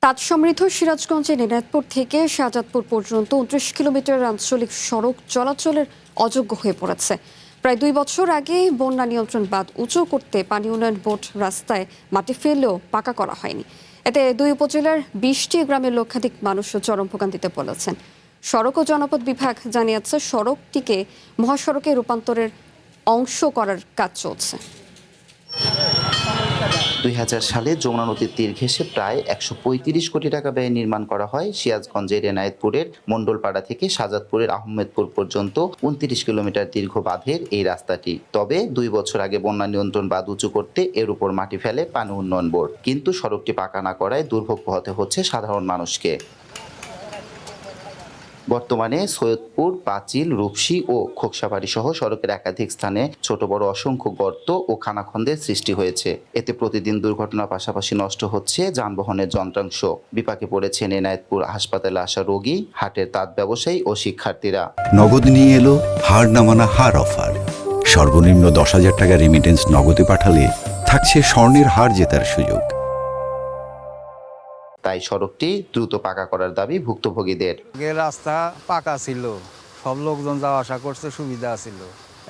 তাঁত সমৃদ্ধ সিরাজগঞ্জের এনায়েতপুর থেকে শাহজাদপুর পর্যন্ত 29 কিলোমিটার আঞ্চলিক সড়ক চলাচলের অযোগ্য হয়ে পড়েছে। প্রায় 2 বছর আগে বন্যা নিয়ন্ত্রণ বাঁধ উঁচু করতে পানি উন্নয়ন বোর্ড রাস্তায় মাটি ফেললেও পাকা করা হয়নি। এতে 2 উপজেলার 20টি গ্রামের লক্ষাধিক মানুষ চরম ভোগান্তিতে পড়েছেন। সড়ক ও জনপথ বিভাগ জানিয়েছে সড়কটিকে মহাসড়কে রূপান্তরের অংশ করার কাজ চলছে। 2000 সালে যমুনা নদীর তীর ঘেঁষে প্রায় 135 কোটি টাকা ব্যয়ে নির্মাণ করা হয় সিরাজগঞ্জের এনায়েতপুরের মণ্ডলপাড়া থেকে শাহজাদপুরের আহমেদপুর পর্যন্ত 29 কিলোমিটার দীর্ঘ বাঁধের এই রাস্তাটি। তবে 2 বছর আগে বন্যা নিয়ন্ত্রণ বাঁধ উঁচু করতে এর উপর মাটি ফেলে পানি উন্নয়ন বোর্ড, কিন্তু সড়কটি পাকা না করায় দুর্ভোগ পোহাতে হচ্ছে সাধারণ মানুষকে। বর্তমানে সৈয়দপুর, পাঁচিল, রূপসী ও খোকসাবাড়ি সহ সড়কের একাধিক স্থানে ছোট বড় অসংখ্য গর্ত ও খানাখন্দের সৃষ্টি হয়েছে। এতে প্রতিদিন দুর্ঘটনার পাশাপাশি নষ্ট হচ্ছে যানবাহনের যন্ত্রাংশ। বিপাকে পড়েছেন এনায়েতপুর হাসপাতালে আসা রোগী, হাটের তাঁত ব্যবসায়ী ও শিক্ষার্থীরা। নগদ নিয়ে এলো হার না মানা হার অফার। সর্বনিম্ন 10,000 টাকা রেমিটেন্স নগদে পাঠালে থাকছে স্বর্ণের হার জেতার সুযোগ। তাই সড়কটি দ্রুত পাকা করার দাবি ভুক্তভোগীদের। রাস্তা পাকা ছিল, সব লোকজন যাওয়া আসা করছে, সুবিধা ছিল।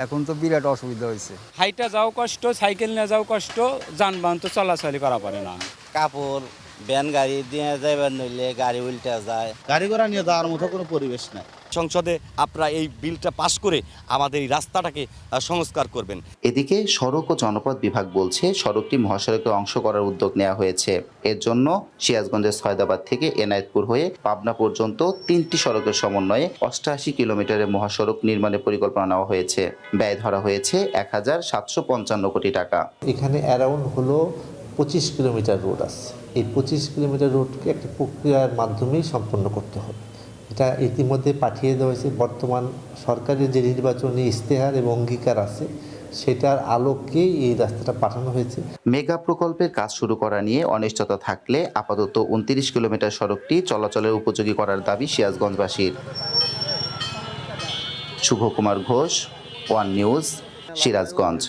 এখন তো বিরাট অসুবিধা হয়েছে। হাইটা যাও কষ্ট, সাইকেল নিয়ে যাও কষ্ট, যানবাহন তো চলাচলই করা পারে না। কাপড় ভ্যান গাড়ি দিয়ে যাইবার নইলে গাড়ি উল্টে যায়, গাড়ি ঘোড়া নিয়ে যাওয়ার মতো কোনো পরিবেশ নাই। সংসদে আপনারা এই বিলটা পাশ করে আমাদের এই রাস্তাটাকে সংস্কার করবেন। এদিকে সড়ক ও জনপথ বিভাগ বলছে সড়কটি মহাসড়কের অংশ করার উদ্যোগ নেওয়া হয়েছে। এর জন্য সিরাজগঞ্জের সয়দাবাদ থেকে এনায়েতপুর হয়ে পাবনা পর্যন্ত 3টি সড়কের সমন্বয়ে 88 কিলোমিটারের মহাসড়ক নির্মাণের পরিকল্পনা নেওয়া হয়েছে। ব্যয় ধরা হয়েছে 1755 কোটি টাকা। এখানে অ্যারাউন্ড হলো 25 কিলোমিটার রোড আছে। এই 25 কিলোমিটার রোডকে একটা প্রক্রিয়ার মাধ্যমেই সম্পন্ন করতে হবে। এটা ইতিমধ্যে পাঠিয়ে দেওয়া হয়েছে। বর্তমান সরকারের যে নির্বাচনী ইশতেহার এবং অঙ্গীকার আছে সেটার আলোকে এই রাস্তাটা পাঠানো হয়েছে। মেগা প্রকল্পের কাজ শুরু করা নিয়ে অনিশ্চয়তা থাকলে আপাতত 29 কিলোমিটার সড়কটি চলাচলের উপযোগী করার দাবি সিরাজগঞ্জবাসীর। শুভ কুমার ঘোষ, ওয়ান নিউজ, সিরাজগঞ্জ।